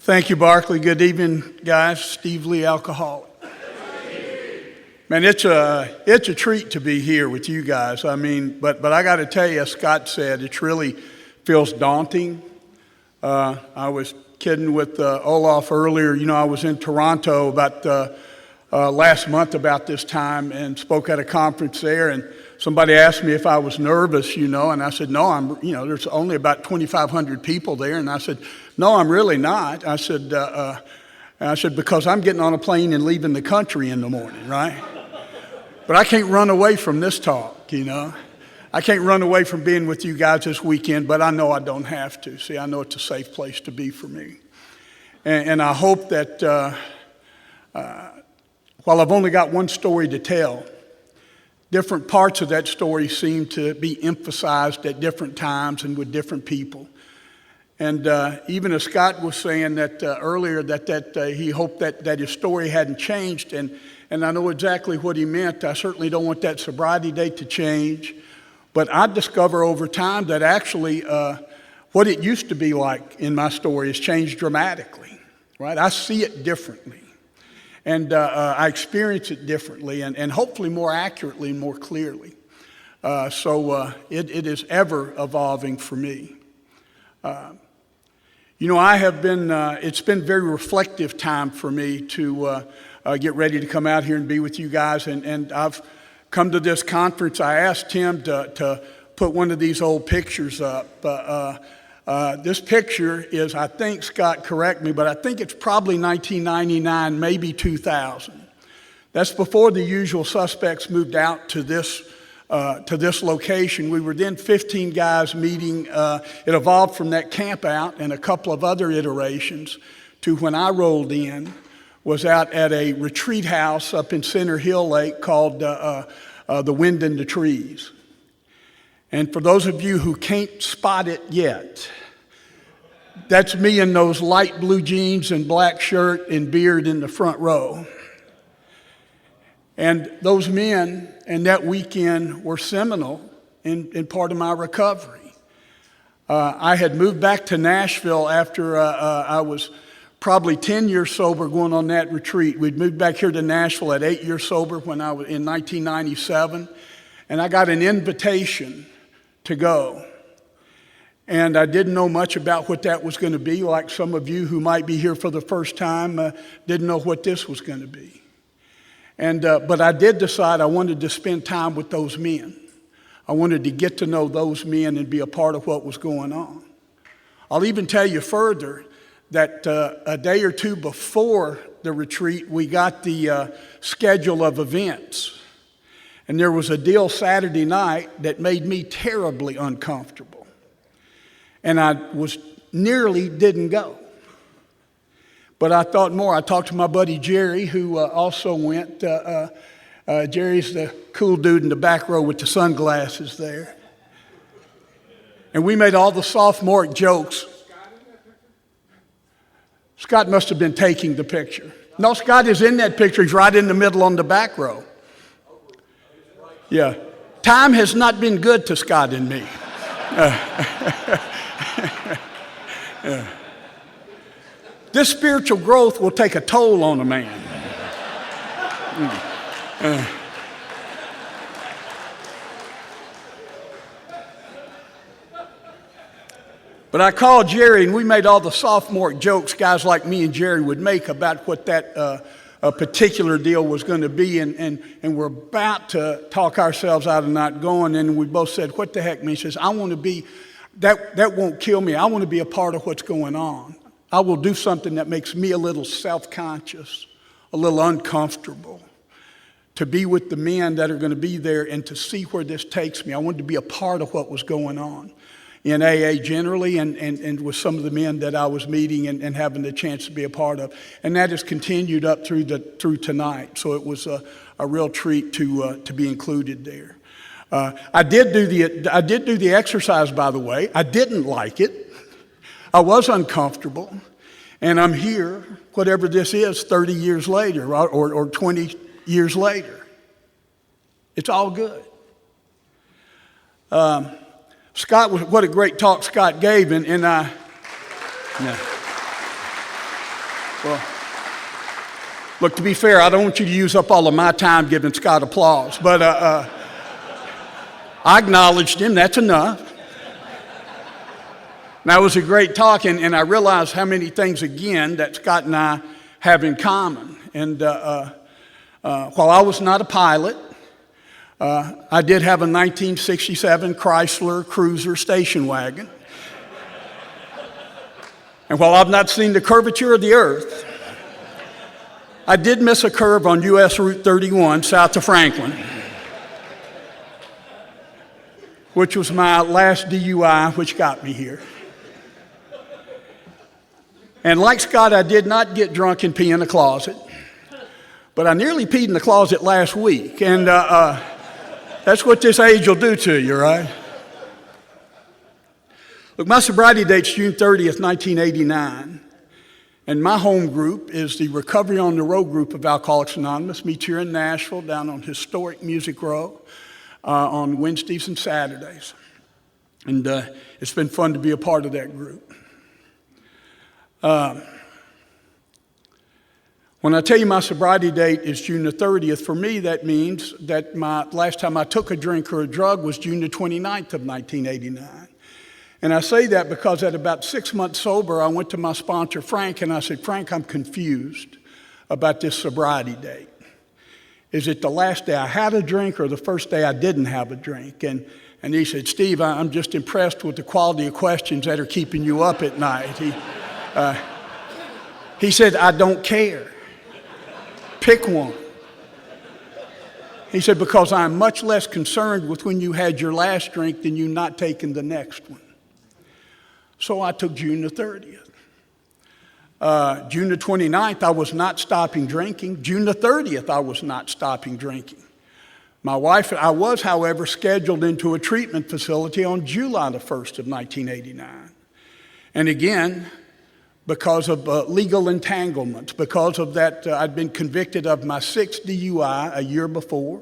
Thank you, Barkley. Good evening, guys. Steve Lee, alcoholic. Man, it's a treat to be here with you guys. I mean, but I got to tell you, as Scott said, it really feels daunting. I was kidding with Olaf earlier. You know, I was in Toronto about last month about this time and spoke at a conference there, and somebody asked me if I was nervous, and I said, no, there's only about 2,500 people there, and I said, no, I'm really not. I said, because I'm getting on a plane and leaving the country in the morning, right? But I can't run away from this talk, I can't run away from being with you guys this weekend, but I know I don't have to. See, I know it's a safe place to be for me. And I hope that while I've only got one story to tell, different parts of that story seem to be emphasized at different times and with different people. And even as Scott was saying that earlier, that he hoped that his story hadn't changed, and I know exactly what he meant. I certainly don't want that sobriety date to change, but I discover over time that actually what it used to be like in my story has changed dramatically, right? I see it differently, and I experience it differently, and hopefully more accurately and more clearly. So it is ever evolving for me. I have been, it's been very reflective time for me to get ready to come out here and be with you guys. And I've come to this conference. I asked Tim to put one of these old pictures up. This picture is, I think, Scott, correct me, but I think it's probably 1999, maybe 2000. That's before the usual suspects moved out to this location. We were then 15 guys meeting. It evolved from that camp out and a couple of other iterations to when I rolled in, was out at a retreat house up in Center Hill Lake called the Wind in the Trees. And for those of you who can't spot it yet, that's me in those light blue jeans and black shirt and beard in the front row. And those men and that weekend were seminal in part of my recovery. I had moved back to Nashville after I was probably 10 years sober going on that retreat. We'd moved back here to Nashville at 8 years sober when I was in 1997, and I got an invitation to go. And I didn't know much about what that was going to be, like some of you who might be here for the first time didn't know what this was going to be. And but I did decide I wanted to spend time with those men. I wanted to get to know those men and be a part of what was going on. I'll even tell you further that a day or two before the retreat, we got the schedule of events. And there was a deal Saturday night that made me terribly uncomfortable. And I nearly didn't go. But I thought more. I talked to my buddy Jerry, who also went. Jerry's the cool dude in the back row with the sunglasses there. And we made all the sophomoric jokes. Scott must have been taking the picture. No, Scott is in that picture. He's right in the middle on the back row. Yeah. Time has not been good to Scott and me. Yeah. This spiritual growth will take a toll on a man. But I called Jerry, and we made all the sophomoric jokes guys like me and Jerry would make about what that particular deal was going to be, and we're about to talk ourselves out of not going, and we both said, what the heck, man? He says, I want to be, that won't kill me. I want to be a part of what's going on. I will do something that makes me a little self-conscious, a little uncomfortable, to be with the men that are going to be there and to see where this takes me. I wanted to be a part of what was going on in AA generally and with some of the men that I was meeting and having the chance to be a part of. And that has continued up through tonight. So it was a real treat to be included there. I did do the exercise, by the way. I didn't like it. I was uncomfortable, and I'm here, whatever this is, 30 years later or 20 years later. It's all good. Scott, what a great talk Scott gave, and I... Yeah. Well, look, to be fair, I don't want you to use up all of my time giving Scott applause, but I acknowledged him. That's enough. Now, it was a great talk, and I realized how many things, again, that Scott and I have in common. And while I was not a pilot, I did have a 1967 Chrysler Cruiser station wagon. And while I've not seen the curvature of the earth, I did miss a curve on U.S. Route 31 south of Franklin, which was my last DUI, which got me here. And like Scott, I did not get drunk and pee in the closet, but I nearly peed in the closet last week, and that's what this age will do to you, right? Look, my sobriety date's June 30th, 1989, and my home group is the Recovery on the Road group of Alcoholics Anonymous. Meets here in Nashville, down on historic Music Row, on Wednesdays and Saturdays. And it's been fun to be a part of that group. When I tell you my sobriety date is June the 30th, for me that means that my last time I took a drink or a drug was June the 29th of 1989. And I say that because at about 6 months sober, I went to my sponsor, Frank, and I said, Frank, I'm confused about this sobriety date. Is it the last day I had a drink or the first day I didn't have a drink? And he said, Steve, I'm just impressed with the quality of questions that are keeping you up at night. He said, I don't care. Pick one. He said, because I'm much less concerned with when you had your last drink than you not taking the next one. So I took June the 30th. June the 29th, I was not stopping drinking. June the 30th, I was not stopping drinking. My wife, I was, however, scheduled into a treatment facility on July the 1st of 1989. And again, because of legal entanglements, because of that, I'd been convicted of my 6th DUI a year before.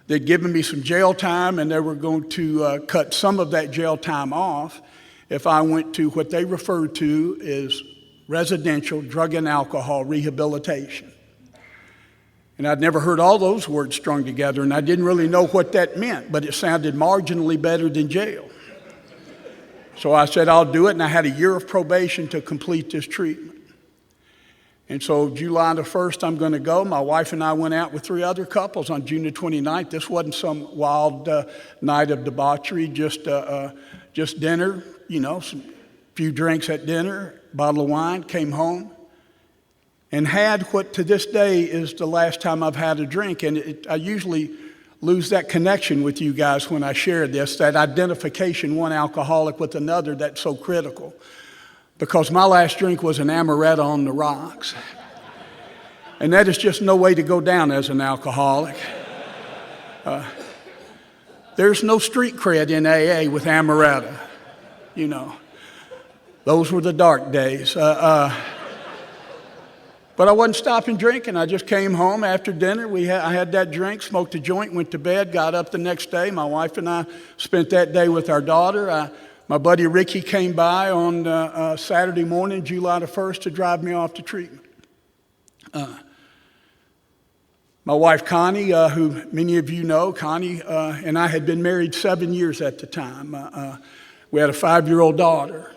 They'd given me some jail time, and they were going to cut some of that jail time off if I went to what they referred to as residential drug and alcohol rehabilitation. And I'd never heard all those words strung together, and I didn't really know what that meant, but it sounded marginally better than jail. So I said, I'll do it, and I had a year of probation to complete this treatment. And so July the 1st, I'm going to go. My wife and I went out with 3 other couples on June the 29th. This wasn't some wild night of debauchery, just dinner, some few drinks at dinner, bottle of wine, came home, and had what to this day is the last time I've had a drink. And I usually lose that connection with you guys when I share this, that identification, one alcoholic with another, that's so critical. Because my last drink was an amaretto on the rocks. And that is just no way to go down as an alcoholic. There's no street cred in AA with amaretto, Those were the dark days. But I wasn't stopping drinking. I just came home after dinner. I had that drink, smoked a joint, went to bed, got up the next day. My wife and I spent that day with our daughter. My buddy Ricky came by on Saturday morning, July the 1st, to drive me off to treatment. My wife, Connie, who many of you know, Connie and I had been married 7 years at the time. We had a 5-year-old daughter.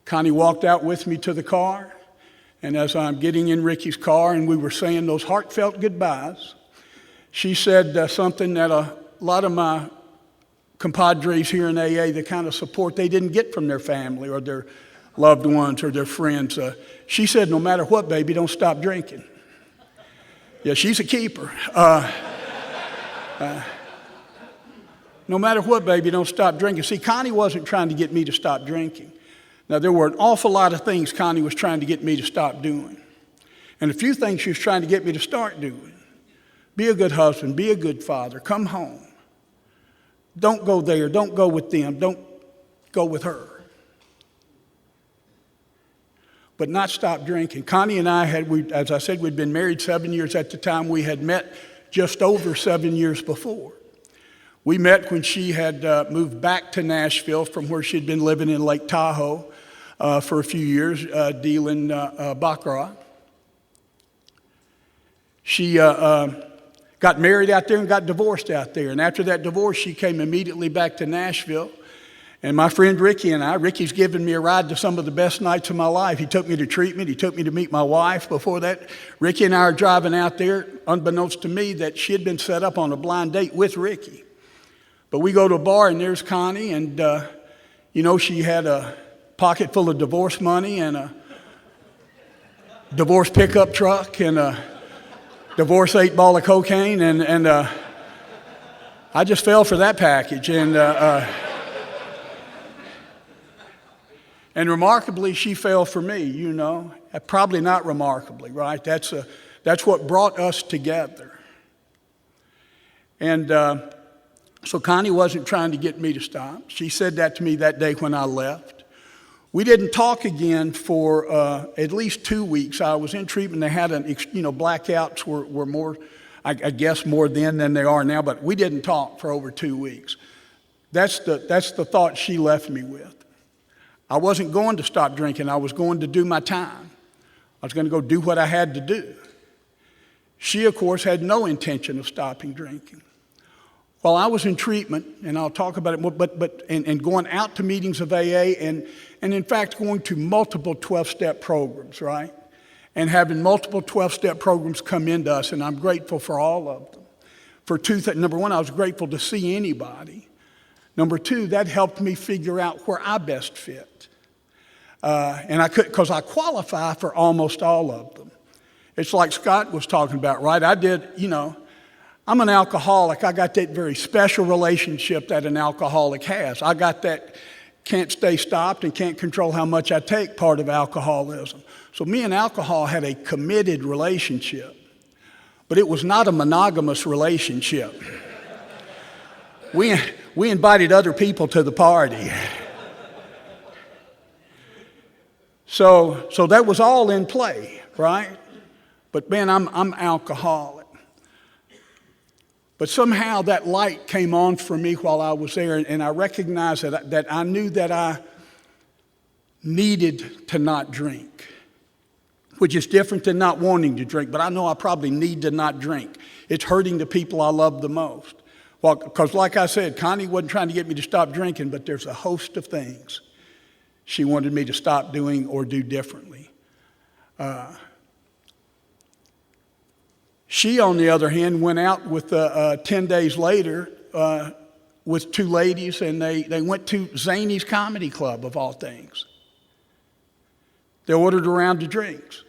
Connie walked out with me to the car. And as I'm getting in Ricky's car and we were saying those heartfelt goodbyes, she said something that a lot of my compadres here in AA, the kind of support they didn't get from their family or their loved ones or their friends. She said, no matter what, baby, don't stop drinking. Yeah, she's a keeper. No matter what, baby, don't stop drinking. See, Connie wasn't trying to get me to stop drinking. Now, there were an awful lot of things Connie was trying to get me to stop doing. And a few things she was trying to get me to start doing. Be a good husband. Be a good father. Come home. Don't go there. Don't go with them. Don't go with her. But not stop drinking. Connie and I as I said, we'd been married 7 years at the time. We had met just over 7 years before. We met when she had moved back to Nashville from where she'd been living in Lake Tahoe for a few years, dealing baccarat. She got married out there and got divorced out there. And after that divorce, she came immediately back to Nashville. And my friend Ricky and I, Ricky's given me a ride to some of the best nights of my life. He took me to treatment. He took me to meet my wife. Before that, Ricky and I are driving out there, unbeknownst to me, that she had been set up on a blind date with Ricky. But we go to a bar, and there's Connie, and, she had a pocket full of divorce money and a divorce pickup truck and a divorce 8-ball of cocaine, and I just fell for that package. And remarkably, she fell for me, Probably not remarkably, right? That's what brought us together. And so Connie wasn't trying to get me to stop. She said that to me that day when I left. We didn't talk again for at least 2 weeks. I was in treatment. They had blackouts were more, I guess, more then than they are now. But we didn't talk for over 2 weeks. That's the thought she left me with. I wasn't going to stop drinking. I was going to do my time. I was going to go do what I had to do. She, of course, had no intention of stopping drinking. While I was in treatment, and I'll talk about it more, and going out to meetings of AA, and in fact going to multiple 12-step programs, right? And having multiple 12-step programs come into us, and I'm grateful for all of them. For two things. Number one, I was grateful to see anybody. Number two, that helped me figure out where I best fit. And I could, because I qualify for almost all of them. It's like Scott was talking about, right? I did, I'm an alcoholic. I got that very special relationship that an alcoholic has. I got that can't stay stopped and can't control how much I take part of alcoholism. So me and alcohol had a committed relationship, but it was not a monogamous relationship. We invited other people to the party. So that was all in play, right? But man, I'm alcoholic. But somehow that light came on for me while I was there, and I recognized that I knew that I needed to not drink, which is different than not wanting to drink, but I know I probably need to not drink. It's hurting the people I love the most. Well, because like I said, Connie wasn't trying to get me to stop drinking, but there's a host of things she wanted me to stop doing or do differently. She, on the other hand, went out with 10 days later with two ladies, and they went to Zany's Comedy Club, of all things. They ordered a round of drinks.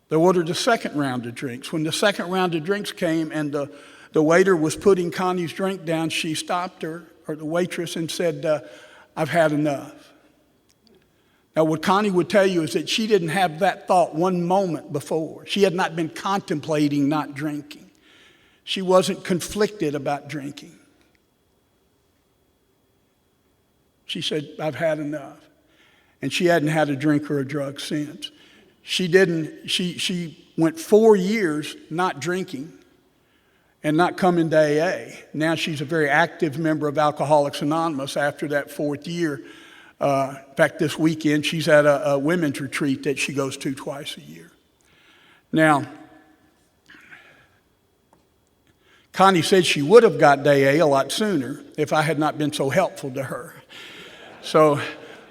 They ordered a second round of drinks. When the second round of drinks came and the waiter was putting Connie's drink down, she stopped her, or the waitress, and said, I've had enough. Now, what Connie would tell you is that she didn't have that thought one moment before. She had not been contemplating not drinking. She wasn't conflicted about drinking. She said, I've had enough. And she hadn't had a drink or a drug since. She went 4 years not drinking and not coming to AA. Now she's a very active member of Alcoholics Anonymous after that 4th year. In fact, this weekend she's at a women's retreat that she goes to twice a year. Now, Connie said she would have got to AA a lot sooner if I had not been so helpful to her. So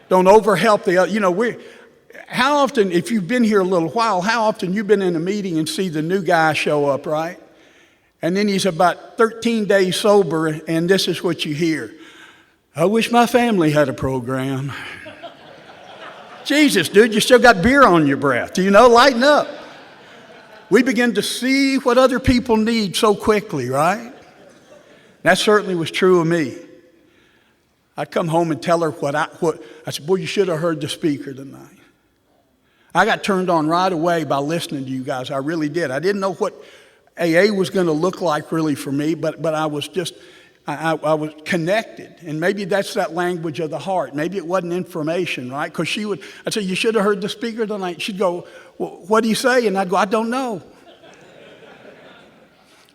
don't overhelp the other. How often, if you've been here a little while, how often you've been in a meeting and see the new guy show up, right? And then he's about 13 days sober, and this is what you hear. I wish my family had a program. Jesus, dude, you still got beer on your breath. Lighten up. We begin to see what other people need so quickly, right? That certainly was true of me. I'd come home and tell her what I said, boy, you should have heard the speaker tonight. I got turned on right away by listening to you guys. I really did. I didn't know what AA was going to look like really for me, but I was just... I was connected, and maybe that's that language of the heart. Maybe it wasn't information, right? Because I'd say, you should have heard the speaker tonight. She'd go, well, what do you say? And I'd go, I don't know.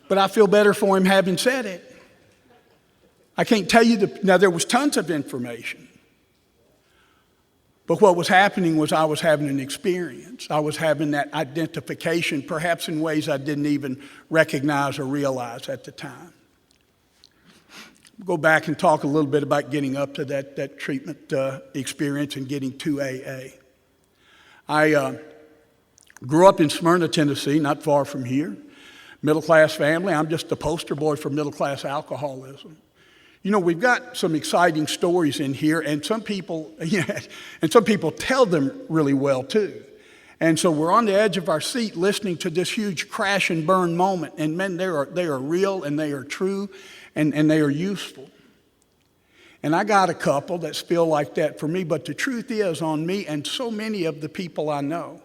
But I feel better for him having said it. I can't tell you now there was tons of information. But what was happening was I was having an experience. I was having that identification, perhaps in ways I didn't even recognize or realize at the time. We'll go back and talk a little bit about getting up to that treatment experience and getting to AA. I grew up in Smyrna, Tennessee, not far from here. Middle-class family. I'm just the poster boy for middle-class alcoholism. You know, we've got some exciting stories in here, and some people, tell them really well too. And so we're on the edge of our seat listening to this huge crash and burn moment. And men, they are real and they are true and they are useful. And I got a couple that feel like that for me, but the truth is on me and so many of the people I know,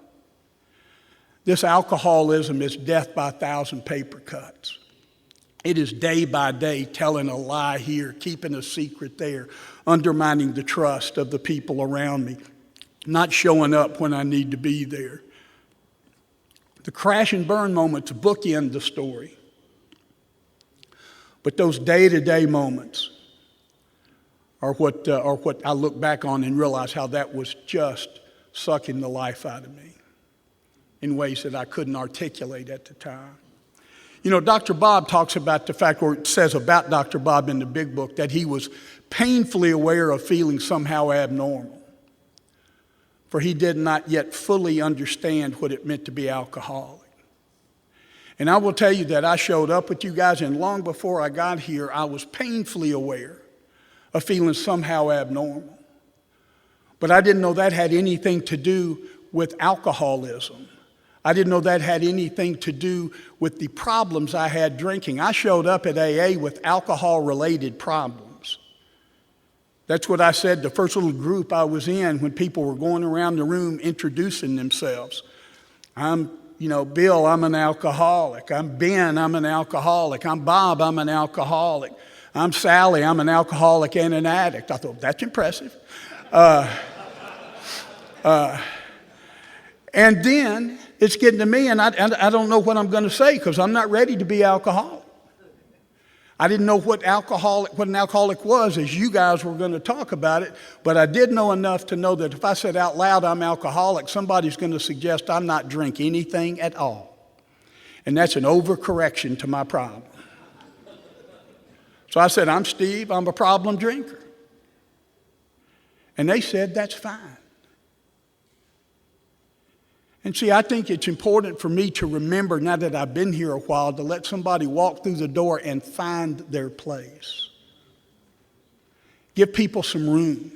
this alcoholism is death by 1,000 paper cuts. It is day by day telling a lie here, keeping a secret there, undermining the trust of the people around me, not showing up when I need to be there. The crash and burn moments bookend the story. But those day-to-day moments are what I look back on and realize how that was just sucking the life out of me in ways that I couldn't articulate at the time. You know, Dr. Bob talks about the fact, or it says about Dr. Bob in the big book, that he was painfully aware of feeling somehow abnormal, for he did not yet fully understand what it meant to be alcoholic. And I will tell you that I showed up with you guys, and long before I got here, I was painfully aware of feeling somehow abnormal. But I didn't know that had anything to do with alcoholism. I didn't know that had anything to do with the problems I had drinking. I showed up at AA with alcohol-related problems. That's what I said the first little group I was in when people were going around the room introducing themselves. I'm, Bill, I'm an alcoholic. I'm Ben, I'm an alcoholic. I'm Bob, I'm an alcoholic. I'm Sally, I'm an alcoholic and an addict. I thought, that's impressive. And then it's getting to me, and I don't know what I'm going to say because I'm not ready to be alcoholic. I didn't know what an alcoholic was, as you guys were going to talk about it, but I did know enough to know that if I said out loud I'm alcoholic, somebody's going to suggest I'm not drink anything at all. And that's an overcorrection to my problem. So I said, I'm Steve, I'm a problem drinker. And they said, that's fine. And see, I think it's important for me to remember, now that I've been here a while, to let somebody walk through the door and find their place. Give people some room.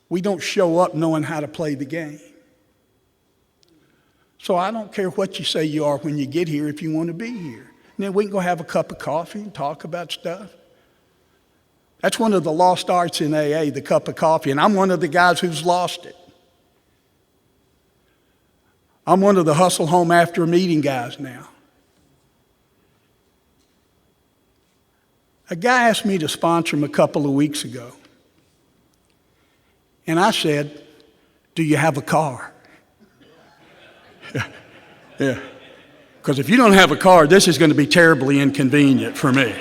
We don't show up knowing how to play the game. So I don't care what you say you are when you get here if you want to be here. And then we can go have a cup of coffee and talk about stuff. That's one of the lost arts in AA, the cup of coffee, and I'm one of the guys who's lost it. I'm one of the hustle home after a meeting guys now. A guy asked me to sponsor him a couple of weeks ago. And I said, do you have a car? Yeah. Because if you don't have a car, this is going to be terribly inconvenient for me.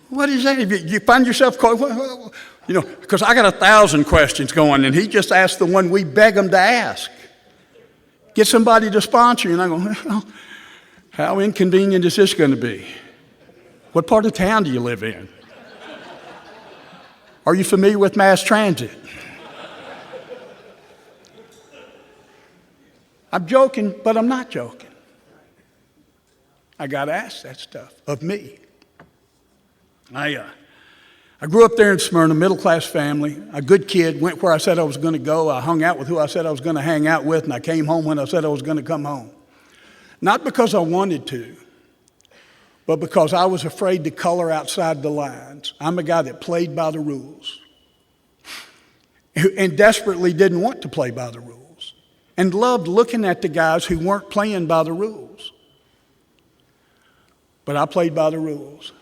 What is that? If you find yourself caught, because I got 1,000 questions going, and he just asked the one we beg him to ask. Get somebody to sponsor you. And I go, well, how inconvenient is this going to be? What part of town do you live in? Are you familiar with mass transit? I'm joking, but I'm not joking. I got to ask that stuff of me. I grew up there in Smyrna, middle-class family, a good kid, went where I said I was going to go. I hung out with who I said I was going to hang out with, and I came home when I said I was going to come home. Not because I wanted to, but because I was afraid to color outside the lines. I'm a guy that played by the rules and desperately didn't want to play by the rules and loved looking at the guys who weren't playing by the rules. But I played by the rules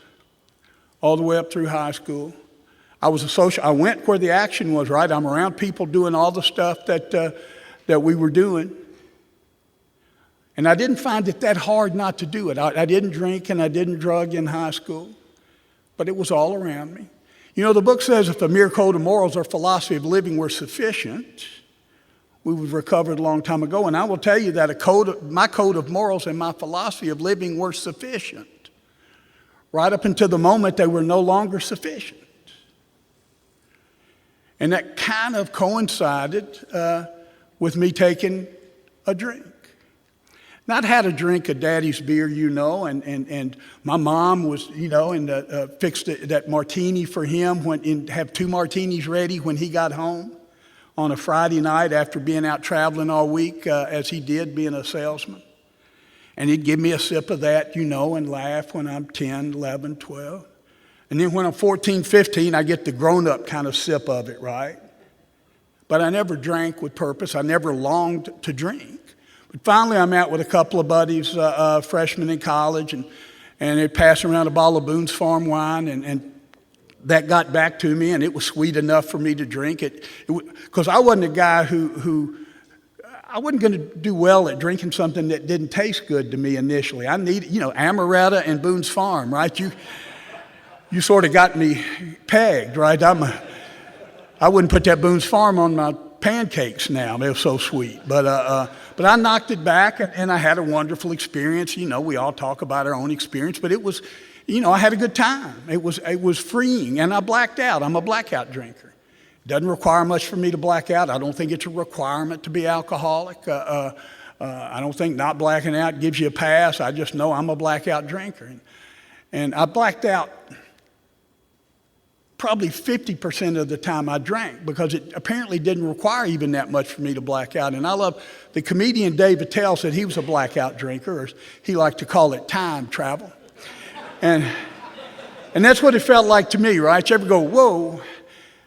all the way up through high school. I went where the action was, right? I'm around people doing all the stuff that we were doing. And I didn't find it that hard not to do it. I didn't drink and I didn't drug in high school. but it was all around me. You know, the book says if a mere code of morals or philosophy of living were sufficient, we would have recovered a long time ago. And I will tell you that my code of morals and my philosophy of living were sufficient. Right up until the moment they were no longer sufficient. And that kind of coincided with me taking a drink. Now, I'd had a drink of Daddy's beer, you know, and my mom was, you know, and fixed that martini for him, and have 2 martinis ready when he got home on a Friday night after being out traveling all week, as he did, being a salesman. And he'd give me a sip of that, you know, and laugh when I'm 10, 11, 12. And then when I'm 14, 15, I get the grown-up kind of sip of it, right? But I never drank with purpose. I never longed to drink. But finally, I'm out with a couple of buddies, freshmen in college, and they're passing around a bottle of Boone's Farm wine, and that got back to me, and it was sweet enough for me to drink it. Because I wasn't a guy who I wasn't going to do well at drinking something that didn't taste good to me initially. I needed, you know, Amaretto and Boone's Farm, right? You sort of got me pegged, right? I wouldn't put that Boone's Farm on my pancakes now. They were so sweet. But I knocked it back, and I had a wonderful experience. You know, we all talk about our own experience, but it was, you know, I had a good time. It was freeing, and I blacked out. I'm a blackout drinker. It doesn't require much for me to black out. I don't think it's a requirement to be alcoholic. I don't think not blacking out gives you a pass. I just know I'm a blackout drinker. And I blacked out probably 50% of the time I drank, because it apparently didn't require even that much for me to black out. And I love the comedian Dave Attell said he was a blackout drinker, or he liked to call it time travel. And that's what it felt like to me, right? You ever go, whoa,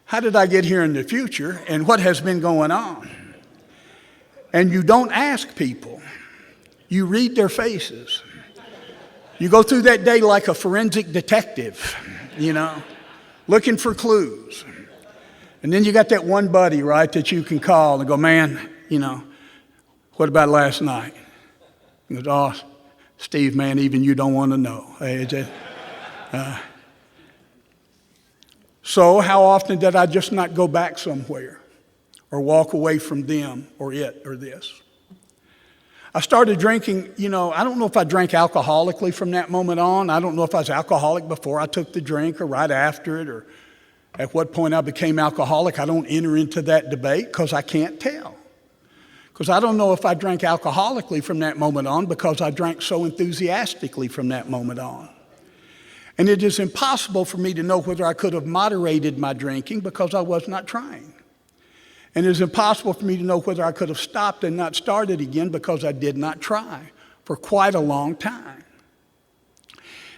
how did I get here in the future, and what has been going on? And you don't ask people. You read their faces. You go through that day like a forensic detective, you know, looking for clues. And then you got that one buddy, right, that you can call and go, man, you know, what about last night? He goes, oh, Steve, man, even you don't want to know. So how often did I just not go back somewhere or walk away from them or it or this? I started drinking, you know, I don't know if I drank alcoholically from that moment on. I don't know if I was alcoholic before I took the drink or right after it, or at what point I became alcoholic. I don't enter into that debate because I can't tell. Because I don't know if I drank alcoholically from that moment on, because I drank so enthusiastically from that moment on. And it is impossible for me to know whether I could have moderated my drinking because I was not trying. And it is impossible for me to know whether I could have stopped and not started again because I did not try for quite a long time.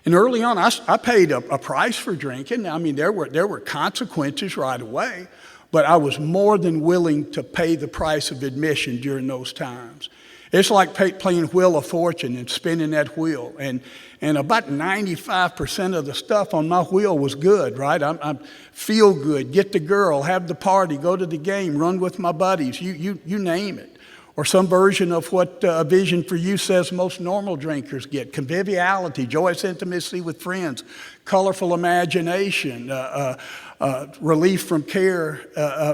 And early on, I paid a price for drinking. I mean, there were consequences right away, but I was more than willing to pay the price of admission during those times. It's like playing Wheel of Fortune and spinning that wheel. And about 95% of the stuff on my wheel was good, right? I feel good, get the girl, have the party, go to the game, run with my buddies, you name it. Or some version of what A Vision for You says most normal drinkers get. Conviviality, joyous intimacy with friends, colorful imagination, relief from care,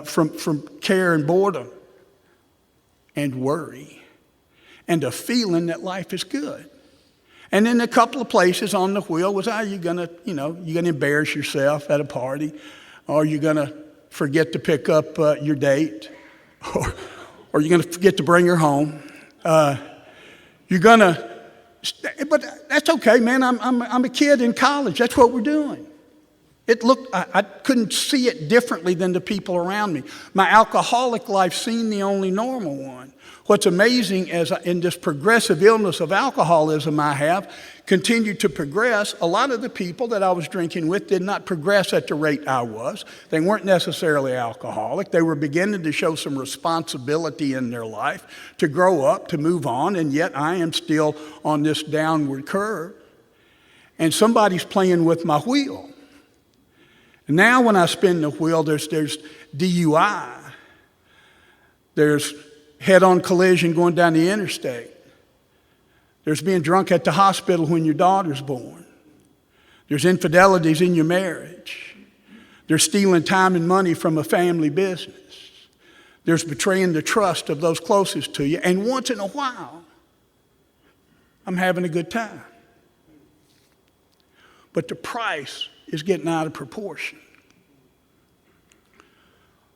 from care and boredom, and worry. And a feeling that life is good. And then a couple of places on the wheel was, you're gonna embarrass yourself at a party, or you're gonna forget to pick up your date, or you're gonna forget to bring her home. But that's okay, man. I'm a kid in college. That's what we're doing. I couldn't see it differently than the people around me. My alcoholic life seemed the only normal one. What's amazing is in this progressive illness of alcoholism I have continued to progress. A lot of the people that I was drinking with did not progress at the rate I was. They weren't necessarily alcoholic. They were beginning to show some responsibility in their life to grow up, to move on, and yet I am still on this downward curve. And somebody's playing with my wheel. And now when I spin the wheel, there's DUI. There's head-on collision going down the interstate. There's being drunk at the hospital when your daughter's born. There's infidelities in your marriage. There's stealing time and money from a family business. There's betraying the trust of those closest to you. And once in a while, I'm having a good time. But the price is getting out of proportion.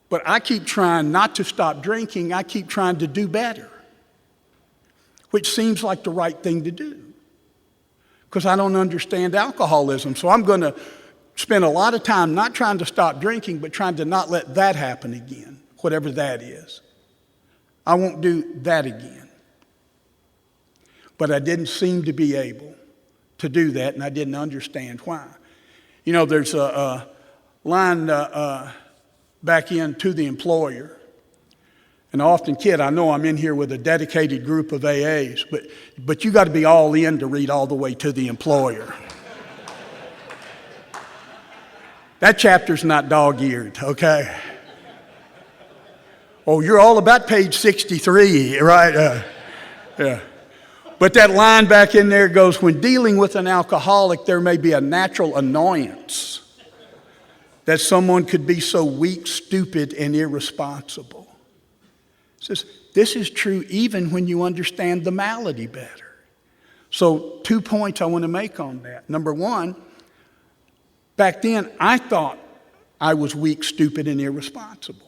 But I keep trying not to stop drinking. I keep trying to do better, which seems like the right thing to do because I don't understand alcoholism. So I'm going to spend a lot of time not trying to stop drinking, but trying to not let that happen again, whatever that is. I won't do that again. But I didn't seem to be able to do that, and I didn't understand why. You know, there's a line back into the employer. And I often kid, I know I'm in here with a dedicated group of AAs, but you got to be all in to read all the way to the employer. That chapter's not dog-eared, okay? Oh, you're all about page 63, right? Yeah. But that line back in there goes, when dealing with an alcoholic, there may be a natural annoyance that someone could be so weak, stupid, and irresponsible. It says, this is true even when you understand the malady better. So 2 points I want to make on that. Number one, back then I thought I was weak, stupid, and irresponsible.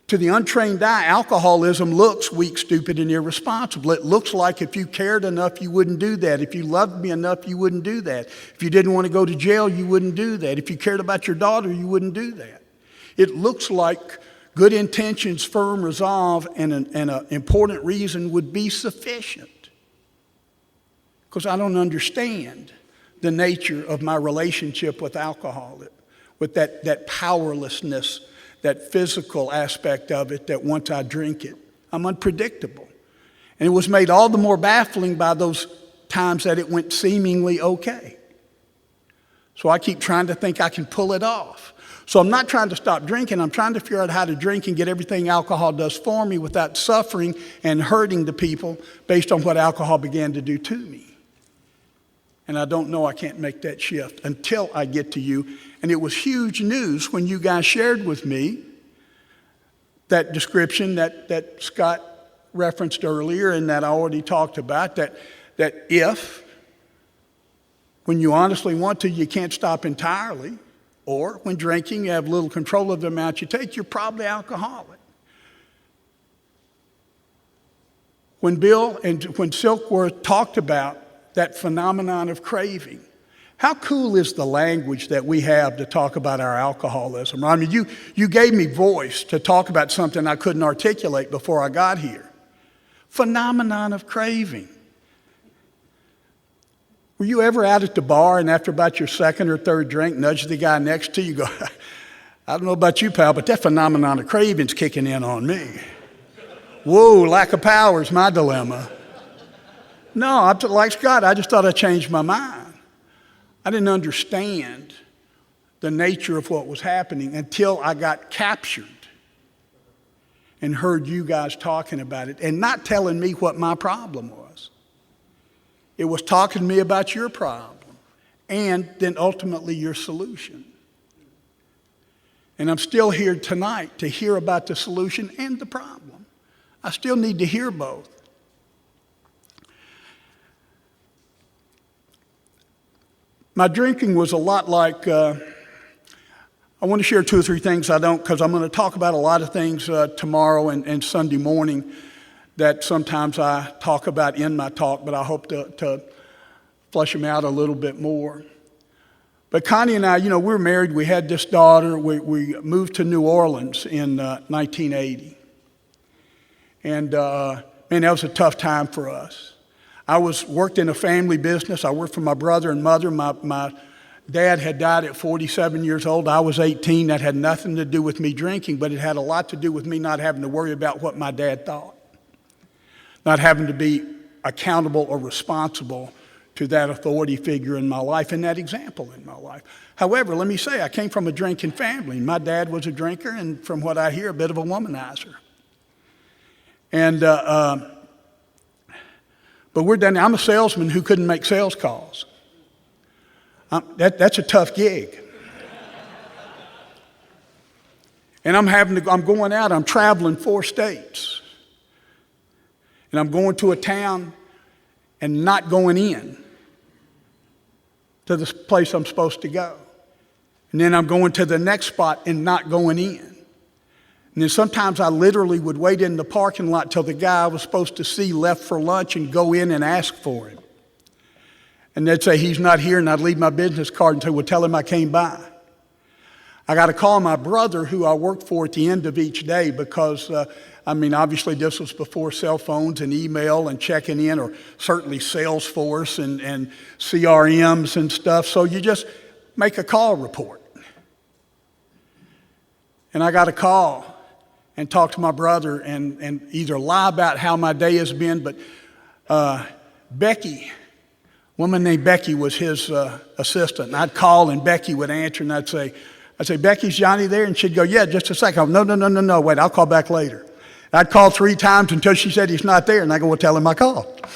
To the untrained eye, alcoholism looks weak, stupid, and irresponsible. It looks like if you cared enough, you wouldn't do that. If you loved me enough, you wouldn't do that. If you didn't want to go to jail, you wouldn't do that. If you cared about your daughter, you wouldn't do that. It looks like good intentions, firm resolve, and an important reason would be sufficient. Because I don't understand the nature of my relationship with alcohol, with that powerlessness, that physical aspect of it, that once I drink it, I'm unpredictable. And it was made all the more baffling by those times that it went seemingly okay. So I keep trying to think I can pull it off. So I'm not trying to stop drinking. I'm trying to figure out how to drink and get everything alcohol does for me without suffering and hurting the people based on what alcohol began to do to me. And I don't know, I can't make that shift until I get to you. And it was huge news when you guys shared with me that description that Scott referenced earlier and that I already talked about, that if, when you honestly want to, you can't stop entirely, or when drinking, you have little control of the amount you take, you're probably alcoholic. When Bill and when Silkworth talked about that phenomenon of craving, how cool is the language that we have to talk about our alcoholism? I mean, you gave me voice to talk about something I couldn't articulate before I got here. Phenomenon of craving. Were you ever out at the bar and after about your second or third drink, nudge the guy next to you, go, I don't know about you, pal, but that phenomenon of craving's kicking in on me. Whoa, lack of power is my dilemma. No, like Scott, I just thought I changed my mind. I didn't understand the nature of what was happening until I got captured and heard you guys talking about it and not telling me what my problem was. It was talking to me about your problem and then ultimately your solution. And I'm still here tonight to hear about the solution and the problem. I still need to hear both. My drinking was a lot like, I want to share 2 or 3 things because I'm going to talk about a lot of things tomorrow and Sunday morning that sometimes I talk about in my talk, but I hope to flesh them out a little bit more. But Connie and I, we were married, we had this daughter, we moved to New Orleans in 1980. And man, that was a tough time for us. I worked in a family business. I worked for my brother and mother. My dad had died at 47 years old. I was 18. That had nothing to do with me drinking, but it had a lot to do with me not having to worry about what my dad thought, not having to be accountable or responsible to that authority figure in my life and that example in my life. However, let me say, I came from a drinking family. My dad was a drinker and, from what I hear, a bit of a womanizer. And but we're done. I'm a salesman who couldn't make sales calls. That's a tough gig. And I'm going out, I'm traveling 4 states. And I'm going to a town and not going in to the place I'm supposed to go. And then I'm going to the next spot and not going in. And then sometimes I literally would wait in the parking lot till the guy I was supposed to see left for lunch and go in and ask for him. And they'd say, he's not here, and I'd leave my business card and say, well, tell him I came by. I got to call my brother, who I worked for, at the end of each day because, obviously this was before cell phones and email and checking in, or certainly Salesforce and CRMs and stuff. So you just make a call report. And I got to call and talk to my brother and either lie about how my day has been, but Becky, a woman named Becky was his assistant. And I'd call and Becky would answer, and I'd say, Becky's Johnny there? And she'd go, yeah, just a second. No, wait, I'll call back later. I'd call 3 times until she said he's not there, and I go, well, tell him I called.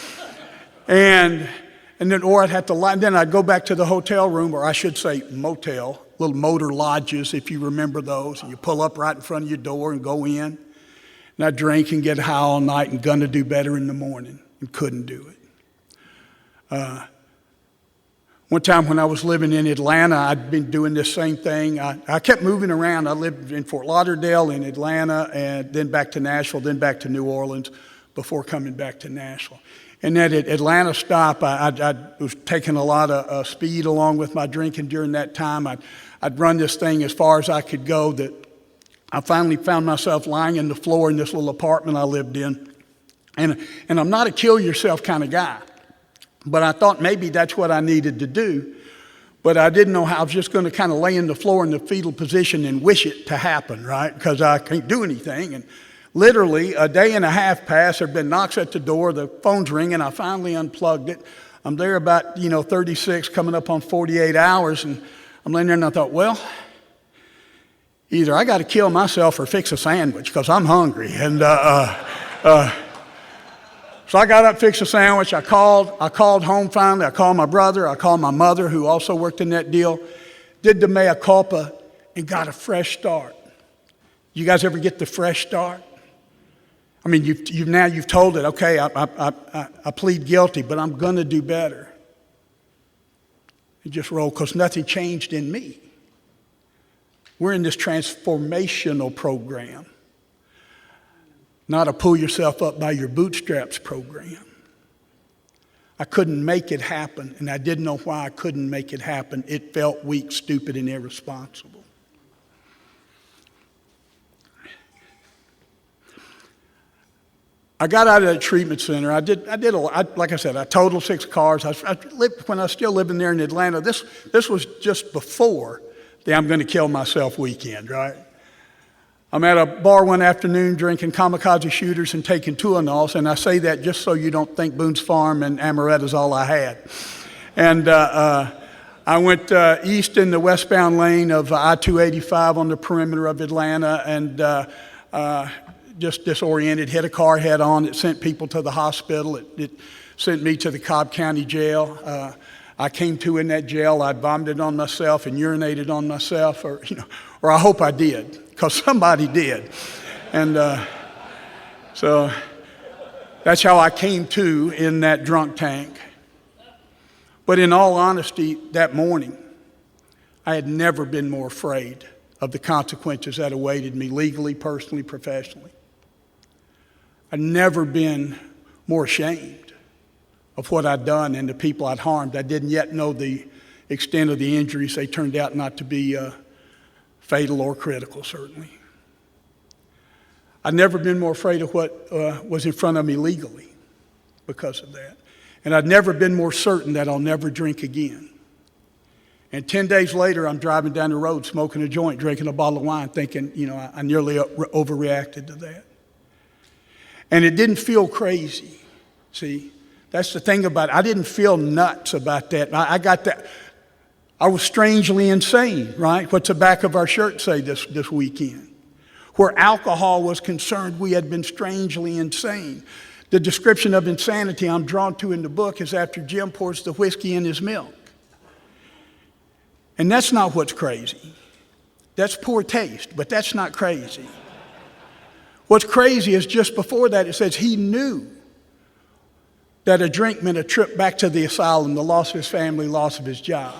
And then, or I'd have to lie, and then I'd go back to the hotel room, or I should say motel, little motor lodges, if you remember those, and you pull up right in front of your door and go in. And I'd drink and get high all night and gonna do better in the morning, and couldn't do it. One time when I was living in Atlanta, I'd been doing this same thing. I kept moving around. I lived in Fort Lauderdale, in Atlanta, and then back to Nashville, then back to New Orleans before coming back to Nashville. And at Atlanta stop, I was taking a lot of speed along with my drinking during that time. I'd run this thing as far as I could go that I finally found myself lying on the floor in this little apartment I lived in. And I'm not a kill yourself kind of guy. But I thought maybe that's what I needed to do. But I didn't know how. I was just going to kind of lay on the floor in the fetal position and wish it to happen, right? Because I can't do anything. And literally a day and a half passed. There'd been knocks at the door. The phone's ringing. I finally unplugged it. I'm there about, 36, coming up on 48 hours. And I'm laying there and I thought, well, either I got to kill myself or fix a sandwich because I'm hungry. And so I got up, fixed a sandwich. I called home finally. I called my brother. I called my mother, who also worked in that deal. Did the mea culpa and got a fresh start. You guys ever get the fresh start? I mean, you've told it. Okay, I plead guilty, but I'm going to do better. It just rolled because nothing changed in me. We're in this transformational program. Not a pull yourself up by your bootstraps program. I couldn't make it happen, and I didn't know why I couldn't make it happen. It felt weak, stupid, and irresponsible. I got out of the treatment center. I did like I said, I totaled 6 cars. When I was still living there in Atlanta, this was just before the I'm going to kill myself weekend, right? I'm at a bar one afternoon drinking kamikaze shooters and taking Tuanols, and I say that just so you don't think Boone's Farm and Amaretta's all I had. And I went east in the westbound lane of I-285 on the perimeter of Atlanta and just disoriented, hit a car head on. It sent people to the hospital. It sent me to the Cobb County Jail. I came to in that jail. I vomited on myself and urinated on myself, or I hope I did, because somebody did. And so that's how I came to in that drunk tank. But in all honesty, that morning, I had never been more afraid of the consequences that awaited me legally, personally, professionally. I'd never been more ashamed of what I'd done and the people I'd harmed. I didn't yet know the extent of the injuries. They turned out not to be fatal or critical, certainly. I'd never been more afraid of what was in front of me legally because of that. And I'd never been more certain that I'll never drink again. And 10 days later, I'm driving down the road, smoking a joint, drinking a bottle of wine, thinking, I nearly overreacted to that. And it didn't feel crazy. See, that's the thing about it. I didn't feel nuts about that. I got that. I was strangely insane, right? What's the back of our shirt say this weekend? Where alcohol was concerned, we had been strangely insane. The description of insanity I'm drawn to in the book is after Jim pours the whiskey in his milk. And that's not what's crazy. That's poor taste, but that's not crazy. What's crazy is just before that it says he knew that a drink meant a trip back to the asylum, the loss of his family, loss of his job.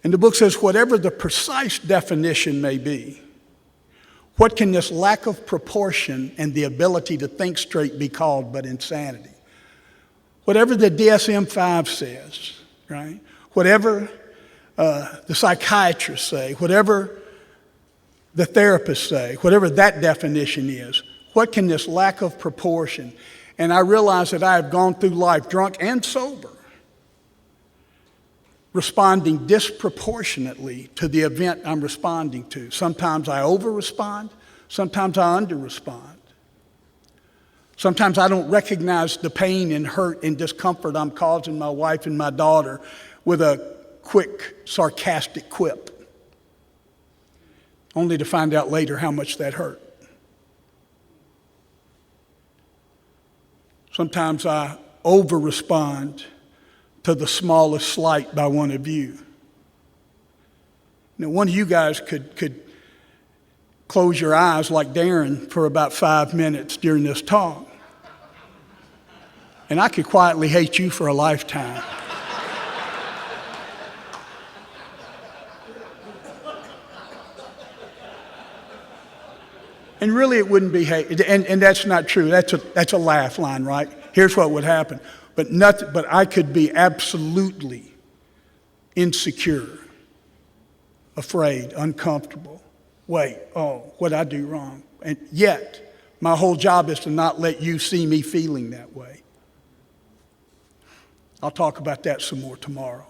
And the book says, whatever the precise definition may be, what can this lack of proportion and the ability to think straight be called but insanity? Whatever the DSM-5 says, right? Whatever the psychiatrists say, whatever the therapists say, whatever that definition is, what can this lack of proportion? And I realize that I have gone through life drunk and sober, responding disproportionately to the event I'm responding to. Sometimes I over-respond, sometimes I under-respond. Sometimes I don't recognize the pain and hurt and discomfort I'm causing my wife and my daughter with a quick, sarcastic quip, only to find out later how much that hurt. Sometimes I over-respond to the smallest slight by one of you. Now, one of you guys could close your eyes like Darren for about 5 minutes during this talk, and I could quietly hate you for a lifetime. And really, it wouldn't be hate, and that's not true. That's a laugh line, right? Here's what would happen. But I could be absolutely insecure, afraid, uncomfortable. Wait, what'd I do wrong? And yet, my whole job is to not let you see me feeling that way. I'll talk about that some more tomorrow.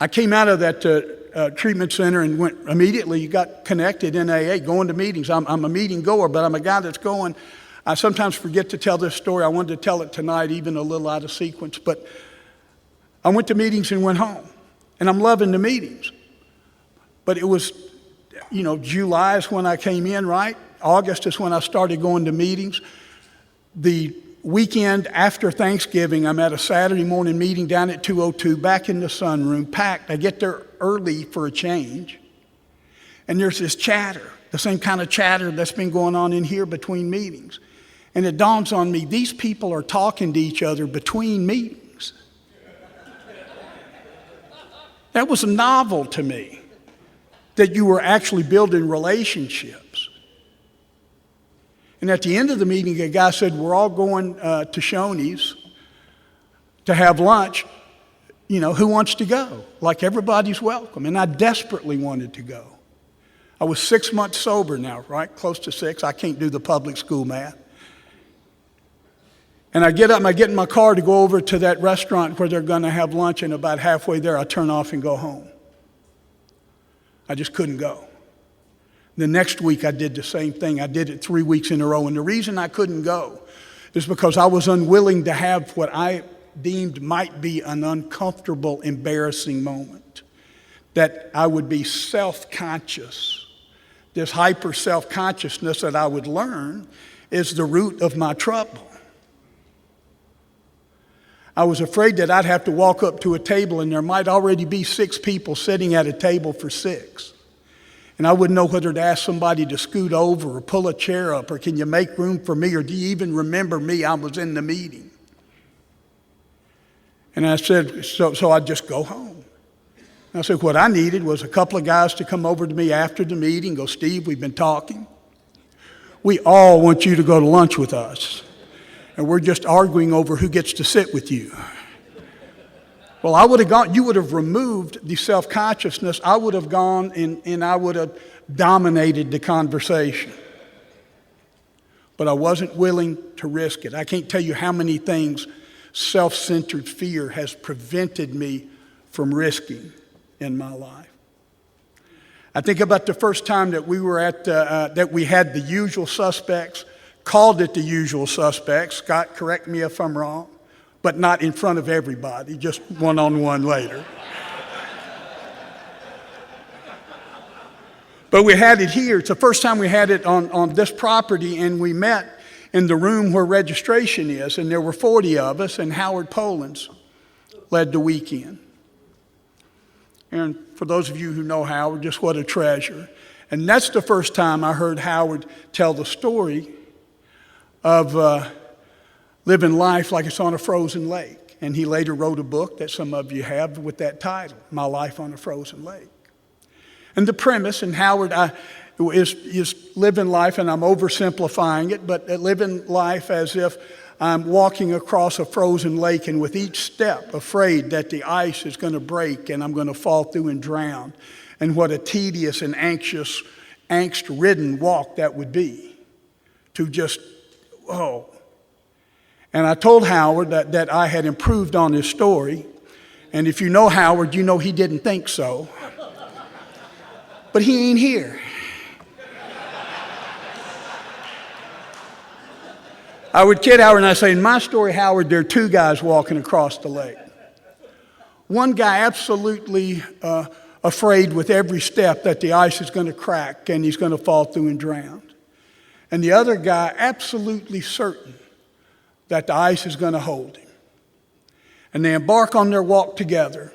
I came out of that treatment center and went immediately, got connected in AA, going to meetings. I'm a meeting goer, but I'm a guy that's going. I sometimes forget to tell this story. I wanted to tell it tonight, even a little out of sequence. But I went to meetings and went home. And I'm loving the meetings. But it was, July is when I came in, right? August is when I started going to meetings. The weekend after Thanksgiving, I'm at a Saturday morning meeting down at 202, back in the sunroom, packed. I get there early for a change. And there's this chatter, the same kind of chatter that's been going on in here between meetings. And it dawns on me, these people are talking to each other between meetings. That was novel to me, that you were actually building relationships. And at the end of the meeting, a guy said, we're all going to Shoney's to have lunch. Who wants to go? Like, everybody's welcome. And I desperately wanted to go. I was 6 months sober now, right? Close to 6. I can't do the public school math. And I get up and I get in my car to go over to that restaurant where they're going to have lunch, and about halfway there, I turn off and go home. I just couldn't go. The next week, I did the same thing. I did it 3 weeks in a row. And the reason I couldn't go is because I was unwilling to have what I deemed might be an uncomfortable, embarrassing moment. That I would be self-conscious. This hyper self-consciousness that I would learn is the root of my trouble. I was afraid that I'd have to walk up to a table and there might already be 6 people sitting at a table for 6. And I wouldn't know whether to ask somebody to scoot over or pull a chair up, or can you make room for me, or do you even remember me? I was in the meeting. And I said, so I'd just go home. And I said, what I needed was a couple of guys to come over to me after the meeting, go, Steve, we've been talking. We all want you to go to lunch with us. And we're just arguing over who gets to sit with you. Well, I would have gone, you would have removed the self-consciousness. I would have gone and I would have dominated the conversation. But I wasn't willing to risk it. I can't tell you how many things self-centered fear has prevented me from risking in my life. I think about the first time that we were at, that we had the usual suspects, called it the usual suspects. Scott, correct me if I'm wrong, but not in front of everybody, just one-on-one later. But we had it here. It's the first time we had it on this property, and we met in the room where registration is, and there were 40 of us, and Howard Poland's led the weekend. And for those of you who know Howard, just what a treasure. And that's the first time I heard Howard tell the story of living life like it's on a frozen lake. And he later wrote a book that some of you have with that title, My Life on a Frozen Lake. And the premise, and Howard is living life, and I'm oversimplifying it, but living life as if I'm walking across a frozen lake, and with each step afraid that the ice is going to break and I'm going to fall through and drown. And what a tedious and angst-ridden walk that would be to just, oh. And I told Howard that I had improved on his story. And if you know Howard, you know he didn't think so. But he ain't here. I would kid Howard and I say, in my story, Howard, there are two guys walking across the lake. One guy absolutely afraid with every step that the ice is going to crack and he's going to fall through and drown. And the other guy absolutely certain that the ice is going to hold him. And they embark on their walk together.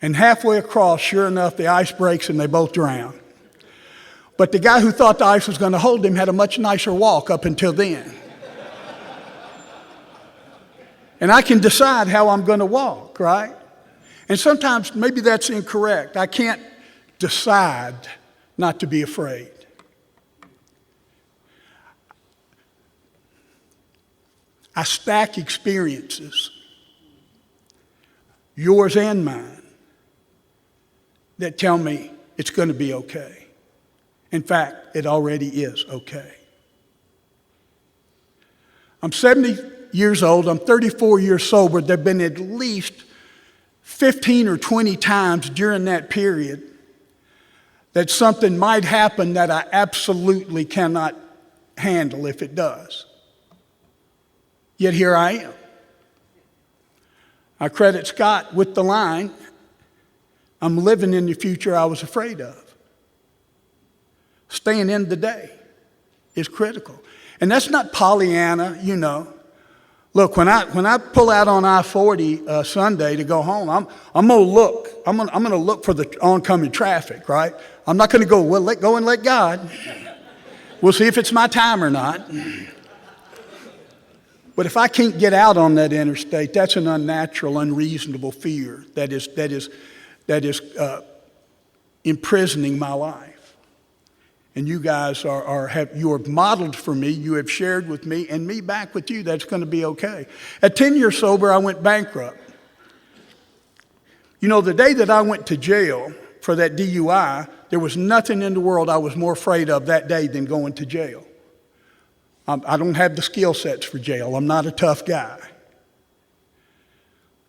And halfway across, sure enough, the ice breaks and they both drown. But the guy who thought the ice was going to hold him had a much nicer walk up until then. And I can decide how I'm going to walk, right? And sometimes maybe that's incorrect. I can't decide not to be afraid. I stack experiences, yours and mine, that tell me it's going to be okay. In fact, it already is okay. I'm 70 years old. I'm 34 years sober. There have been at least 15 or 20 times during that period that something might happen that I absolutely cannot handle if it does. Yet here I am. I credit Scott with the line, I'm living in the future I was afraid of. Staying in the day is critical. And that's not Pollyanna, you know. Look, when I pull out on I-40 Sunday to go home, I'm gonna look. I'm gonna look for the oncoming traffic, right? I'm not gonna go, well, let go and let God. We'll see if it's my time or not. But if I can't get out on that interstate, that's an unnatural, unreasonable fear that is imprisoning my life. And you guys you are modeled for me, you have shared with me, and me back with you, that's going to be okay. At 10 years sober, I went bankrupt. You know, the day that I went to jail for that DUI, there was nothing in the world I was more afraid of that day than going to jail. I don't have the skill sets for jail. I'm not a tough guy.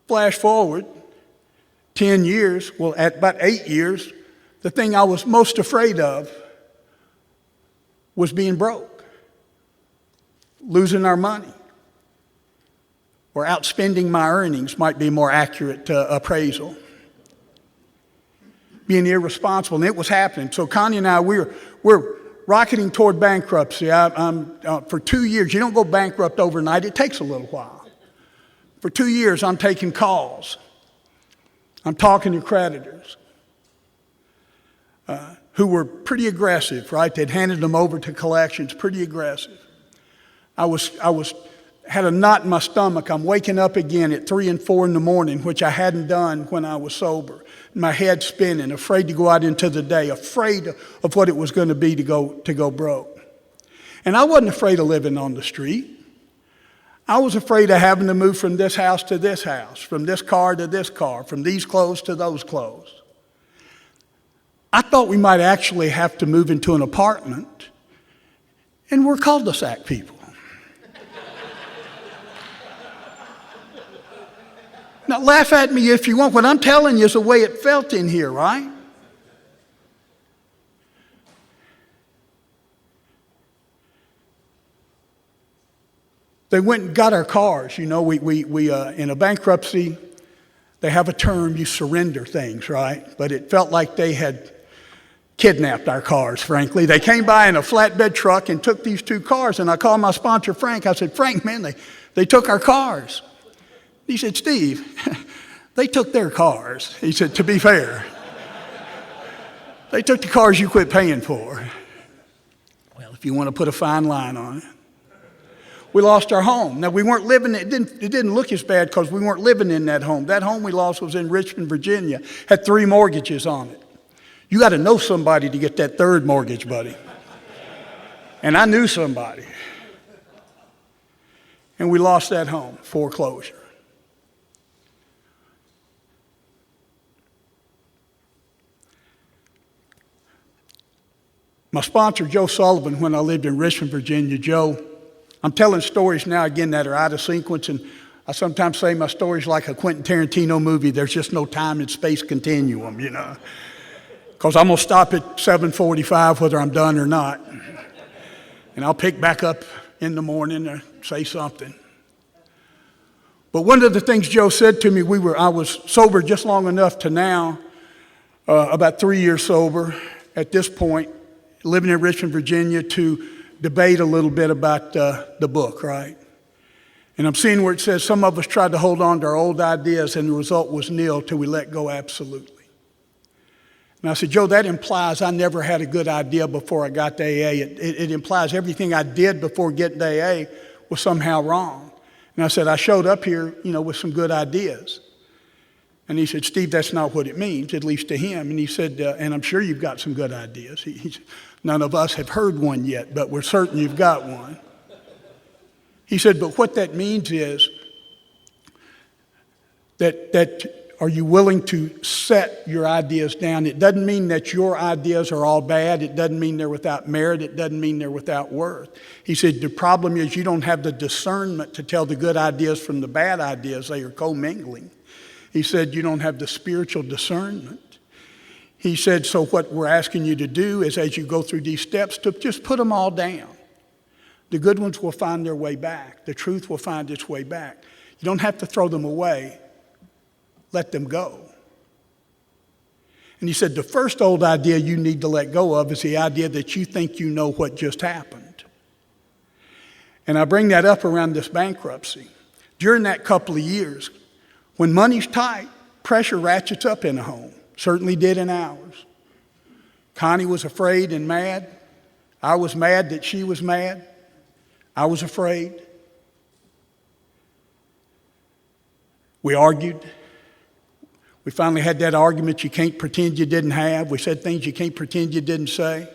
Flash forward 10 years, well, at about 8 years, the thing I was most afraid of was being broke, losing our money, or outspending my earnings might be a more accurate appraisal. Being irresponsible, and it was happening. So Connie and I, we're rocketing toward bankruptcy. For 2 years, you don't go bankrupt overnight. It takes a little while. For 2 years, I'm taking calls. I'm talking to creditors who were pretty aggressive, right? They'd handed them over to collections, pretty aggressive. I had a knot in my stomach. I'm waking up again at 3 and 4 in the morning, which I hadn't done when I was sober. My head spinning, afraid to go out into the day, afraid of what it was going to be to go broke. And I wasn't afraid of living on the street. I was afraid of having to move from this house to this house, from this car to this car, from these clothes to those clothes. I thought we might actually have to move into an apartment, and we're cul-de-sac people. Now, laugh at me if you want. What I'm telling you is the way it felt in here, right? They went and got our cars. You know, we in a bankruptcy, they have a term, you surrender things, right? But it felt like they had kidnapped our cars, frankly. They came by in a flatbed truck and took these 2 cars, and I called my sponsor, Frank. I said, Frank, man, they took our cars. He said, Steve, They took their cars. He said, to be fair, they took the cars you quit paying for. Well, if you want to put a fine line on it. We lost our home. Now, we weren't living, it didn't look as bad because we weren't living in that home. That home we lost was in Richmond, Virginia, had 3 mortgages on it. You got to know somebody to get that 3rd mortgage, buddy. And I knew somebody. And we lost that home, foreclosure. My sponsor, Joe Sullivan, when I lived in Richmond, Virginia, Joe, I'm telling stories now again that are out of sequence, and I sometimes say my story's like a Quentin Tarantino movie. There's just no time and space continuum, you know, because I'm going to stop at 7:45 whether I'm done or not, and I'll pick back up in the morning or say something. But one of the things Joe said to me, I was sober just long enough to now, about 3 years sober at this point, living in Richmond, Virginia, to debate a little bit about the book, right? And I'm seeing where it says some of us tried to hold on to our old ideas and the result was nil till we let go absolutely. And I said, Joe, that implies I never had a good idea before I got to AA. It implies everything I did before getting to AA was somehow wrong. And I said, I showed up here, with some good ideas. And he said, Steve, that's not what it means, at least to him. And he said, and I'm sure you've got some good ideas. He said, none of us have heard one yet, but we're certain you've got one. He said, but what that means is that are you willing to set your ideas down? It doesn't mean that your ideas are all bad. It doesn't mean they're without merit. It doesn't mean they're without worth. He said, the problem is you don't have the discernment to tell the good ideas from the bad ideas. They are commingling. He said, you don't have the spiritual discernment. He said, so what we're asking you to do is as you go through these steps to just put them all down. The good ones will find their way back. The truth will find its way back. You don't have to throw them away. Let them go. And he said, the first old idea you need to let go of is the idea that you think you know what just happened. And I bring that up around this bankruptcy. During that couple of years, when money's tight, pressure ratchets up in a home. Certainly did in ours. Connie was afraid and mad. I was mad that she was mad. I was afraid. We argued. We finally had that argument you can't pretend you didn't have. We said things you can't pretend you didn't say.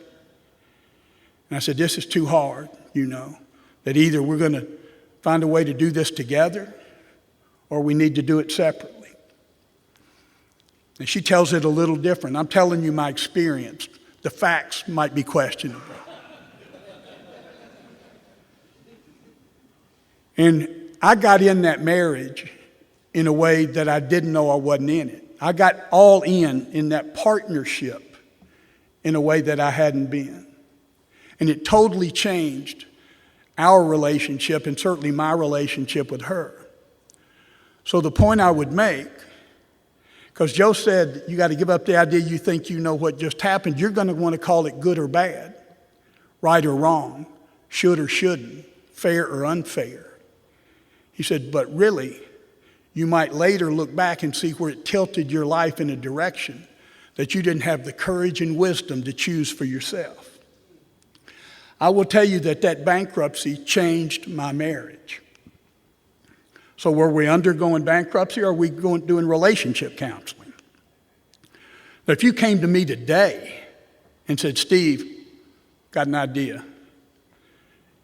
And I said, this is too hard, that either we're going to find a way to do this together or we need to do it separately. And she tells it a little different. I'm telling you my experience. The facts might be questionable. And I got in that marriage in a way that I didn't know I wasn't in it. I got all in that partnership in a way that I hadn't been. And it totally changed our relationship and certainly my relationship with her. So the point I would make, because Joe said you got to give up the idea you think you know what just happened. You're going to want to call it good or bad, right or wrong, should or shouldn't, fair or unfair. He said, but really, you might later look back and see where it tilted your life in a direction that you didn't have the courage and wisdom to choose for yourself. I will tell you that bankruptcy changed my marriage. So were we undergoing bankruptcy or are we doing relationship counseling? Now, if you came to me today and said, Steve, got an idea.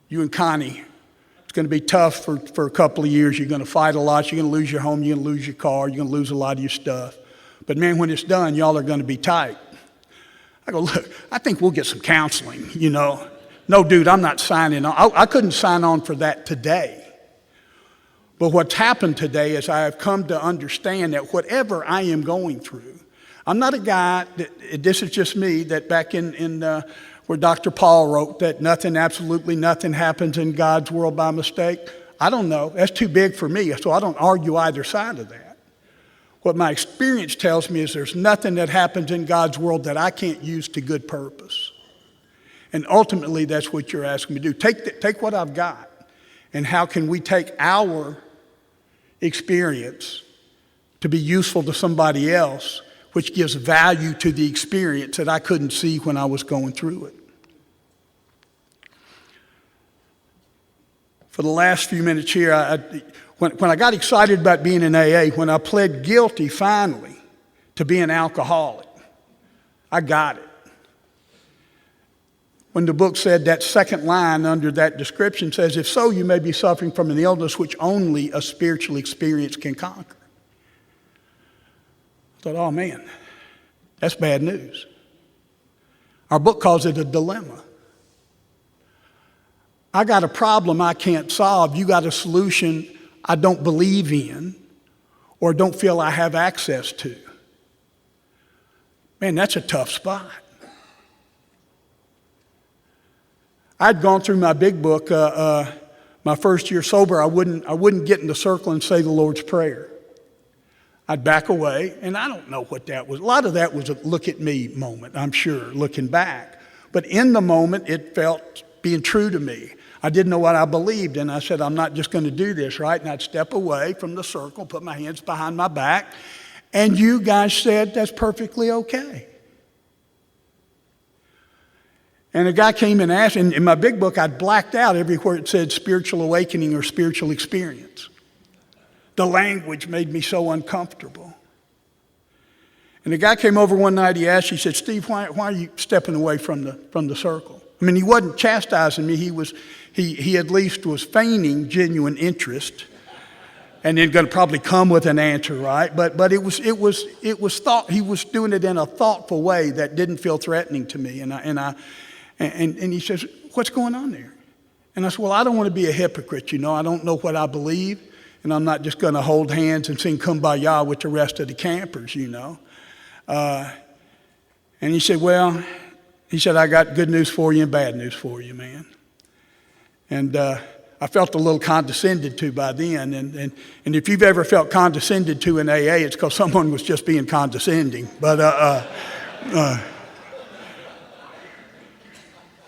You and Connie, it's going to be tough for a couple of years. You're going to fight a lot. You're going to lose your home. You're going to lose your car. You're going to lose a lot of your stuff. But man, when it's done, y'all are going to be tight. I go, look, I think we'll get some counseling, No, dude, I'm not signing on. I couldn't sign on for that today. But what's happened today is I have come to understand that whatever I am going through, I'm not a guy, this is just me, that back in where Dr. Paul wrote that absolutely nothing happens in God's world by mistake. I don't know. That's too big for me, so I don't argue either side of that. What my experience tells me is there's nothing that happens in God's world that I can't use to good purpose. And ultimately, that's what you're asking me to do. Take what I've got, and how can we take our experience to be useful to somebody else, which gives value to the experience that I couldn't see when I was going through it. For the last few minutes here, when I got excited about being in AA, when I pled guilty finally to being an alcoholic, I got it. When the book said that second line under that description says, if so, you may be suffering from an illness which only a spiritual experience can conquer. I thought, oh man, that's bad news. Our book calls it a dilemma. I got a problem I can't solve. You got a solution I don't believe in or don't feel I have access to. Man, that's a tough spot. I'd gone through my big book, my first year sober. I wouldn't get in the circle and say the Lord's Prayer. I'd back away, and I don't know what that was. A lot of that was a look at me moment, I'm sure, looking back. But in the moment, it felt being true to me. I didn't know what I believed, and I said, I'm not just going to do this, right? And I'd step away from the circle, put my hands behind my back, and you guys said that's perfectly okay. And a guy came and asked, and in my big book, I'd blacked out everywhere it said spiritual awakening or spiritual experience. The language made me so uncomfortable. And the guy came over one night, he asked, he said, Steve, why are you stepping away from the circle? I mean, he wasn't chastising me, he at least was feigning genuine interest, and then going to probably come with an answer, right? But it was thought, he was doing it in a thoughtful way that didn't feel threatening to me, and he says, what's going on there? And I said, well, I don't want to be a hypocrite, I don't know what I believe, and I'm not just going to hold hands and sing Kumbaya with the rest of the campers, And he said, well, I got good news for you and bad news for you, man. And I felt a little condescended to by then, and if you've ever felt condescended to in AA, it's because someone was just being condescending. But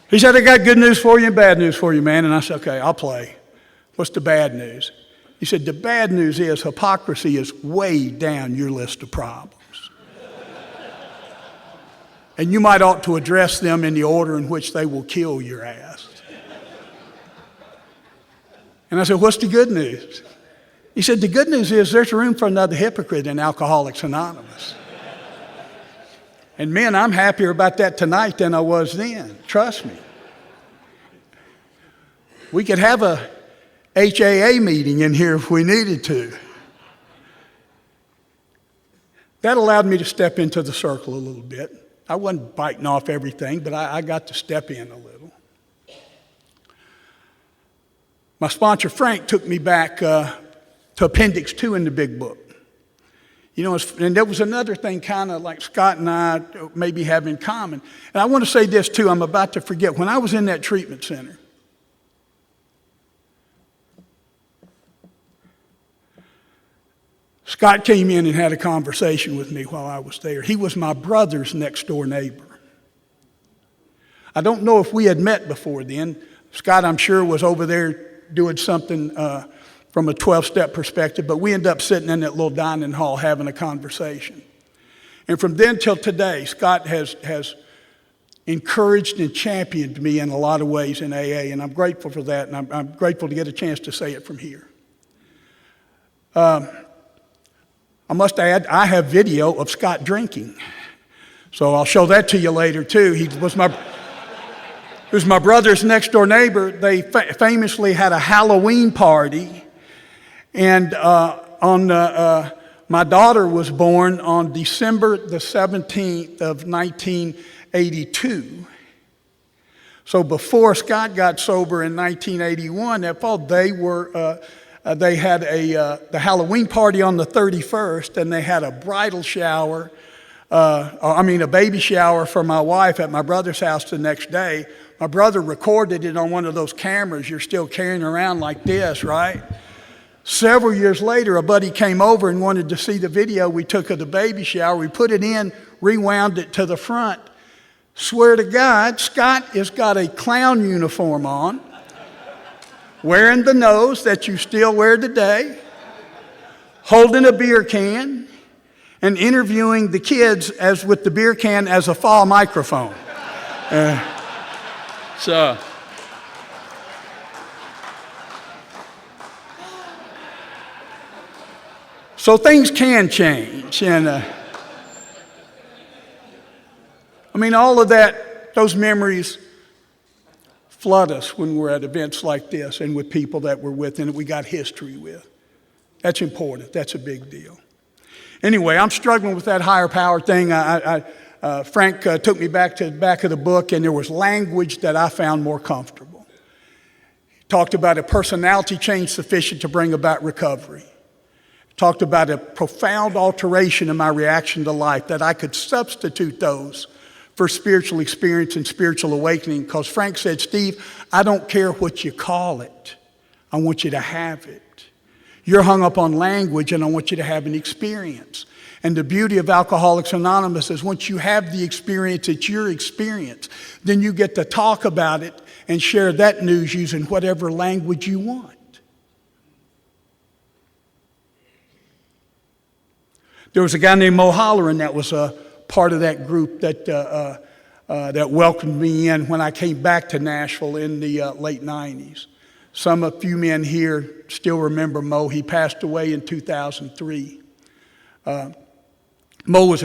he said, I got good news for you and bad news for you, man. And I said, okay, I'll play. What's the bad news? He said, the bad news is hypocrisy is way down your list of problems. And you might ought to address them in the order in which they will kill your ass. And I said, what's the good news? He said, the good news is there's room for another hypocrite in Alcoholics Anonymous. And man, I'm happier about that tonight than I was then. Trust me. We could have a HAA meeting in here if we needed to. That allowed me to step into the circle a little bit. I wasn't biting off everything, but I got to step in a little. My sponsor, Frank, took me back to Appendix 2 in the big book. And there was another thing kind of like Scott and I maybe have in common. And I want to say this too, I'm about to forget. When I was in that treatment center, Scott came in and had a conversation with me while I was there. He was my brother's next door neighbor. I don't know if we had met before then. Scott, I'm sure, was over there doing something from a 12-step perspective, but we ended up sitting in that little dining hall having a conversation. And from then till today, Scott has encouraged and championed me in a lot of ways in AA, and I'm grateful for that, and I'm grateful to get a chance to say it from here. I must add, I have video of Scott drinking, so I'll show that to you later too. He was my brother's next door neighbor. They famously had a Halloween party, and my daughter was born on December the 17th of 1982. So before Scott got sober in 1981, that fall, they had the Halloween party on the 31st, and they had a bridal shower, a baby shower for my wife at my brother's house the next day. My brother recorded it on one of those cameras you're still carrying around like this, right? Several years later, a buddy came over and wanted to see the video we took of the baby shower. We put it in, rewound it to the front. Swear to God, Scott has got a clown uniform on, wearing the nose that you still wear today, holding a beer can and interviewing the kids as with the beer can as a fall microphone. So things can change. And I mean, all of that, those memories flood us when we're at events like this and with people that we're with and that we got history with. That's important. That's a big deal. Anyway, I'm struggling with that higher power thing. Frank took me back to the back of the book, and there was language that I found more comfortable. He talked about a personality change sufficient to bring about recovery. He talked about a profound alteration in my reaction to life, that I could substitute those for spiritual experience and spiritual awakening, because Frank said, Steve, I don't care what you call it. I want you to have it. You're hung up on language, and I want you to have an experience. And the beauty of Alcoholics Anonymous is once you have the experience, it's your experience. Then you get to talk about it and share that news using whatever language you want. There was a guy named Mo Holleran that was a part of that group that welcomed me in when I came back to Nashville in the late 90s. A few men here still remember Mo. He passed away in 2003. Mo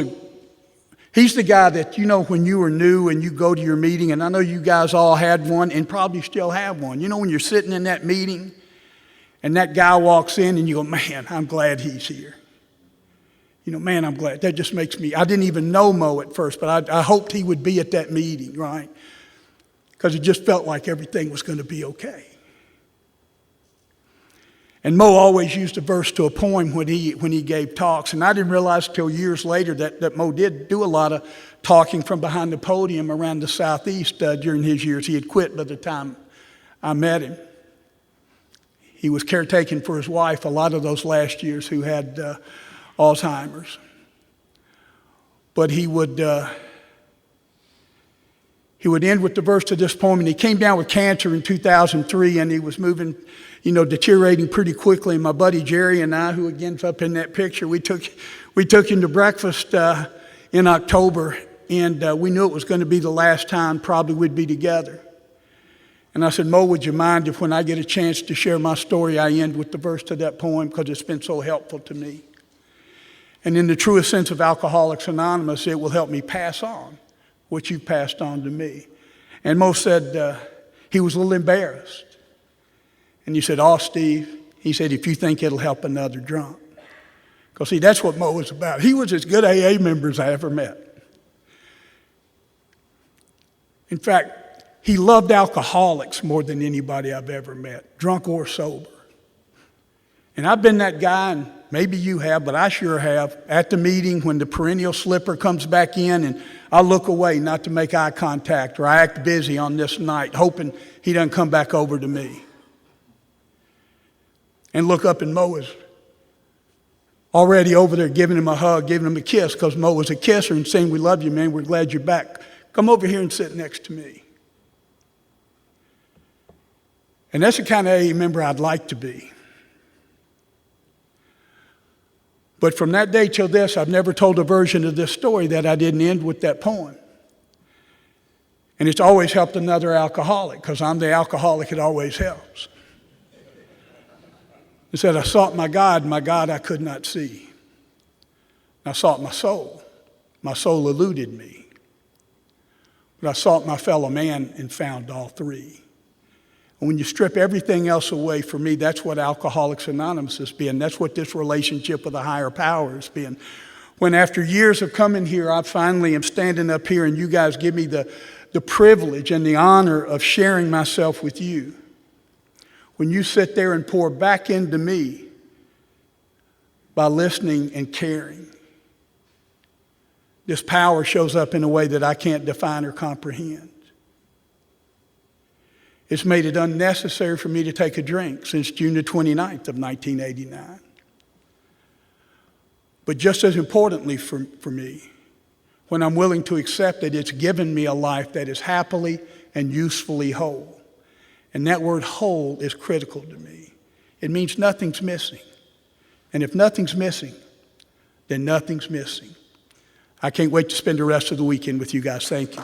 he's the guy that, when you were new and you go to your meeting, and I know you guys all had one and probably still have one. When you're sitting in that meeting and that guy walks in and you go, man, I'm glad he's here. Man, I'm glad. That just makes me, I didn't even know Mo at first, but I hoped he would be at that meeting, right? Because it just felt like everything was going to be okay. And Mo always used a verse to a poem when he gave talks. And I didn't realize until years later that Mo did do a lot of talking from behind the podium around the Southeast during his years. He had quit by the time I met him. He was caretaking for his wife a lot of those last years who had Alzheimer's. But he would end with the verse to this poem. And he came down with cancer in 2003, and he was moving, deteriorating pretty quickly. And my buddy Jerry and I, who again's up in that picture, we took him to breakfast in October, and we knew it was going to be the last time probably we'd be together. And I said, Mo, would you mind if when I get a chance to share my story, I end with the verse to that poem, because it's been so helpful to me. And in the truest sense of Alcoholics Anonymous, it will help me pass on what you passed on to me. And Mo said he was a little embarrassed. And he said, oh, Steve, he said, if you think it'll help another drunk. Because see, that's what Mo was about. He was as good AA member as I ever met. In fact, he loved alcoholics more than anybody I've ever met, drunk or sober. And I've been that guy, and maybe you have, but I sure have, at the meeting when the perennial slipper comes back in and I look away not to make eye contact, or I act busy on this night hoping he doesn't come back over to me. And look up and Mo is already over there giving him a hug, giving him a kiss, because Mo was a kisser, and saying, we love you, man, we're glad you're back. Come over here and sit next to me. And that's the kind of AA member I'd like to be. But from that day till this, I've never told a version of this story that I didn't end with that poem. And it's always helped another alcoholic, because I'm the alcoholic, it always helps. It said, I sought my God I could not see. I sought my soul eluded me. But I sought my fellow man and found all three. And when you strip everything else away, for me, that's what Alcoholics Anonymous has been. That's what this relationship with a higher power has been. When after years of coming here, I finally am standing up here and you guys give me the privilege and the honor of sharing myself with you. When you sit there and pour back into me by listening and caring, this power shows up in a way that I can't define or comprehend. It's made it unnecessary for me to take a drink since June the 29th of 1989. But just as importantly for me, when I'm willing to accept it, it's given me a life that is happily and usefully whole. And that word whole is critical to me. It means nothing's missing. And if nothing's missing, then nothing's missing. I can't wait to spend the rest of the weekend with you guys. Thank you.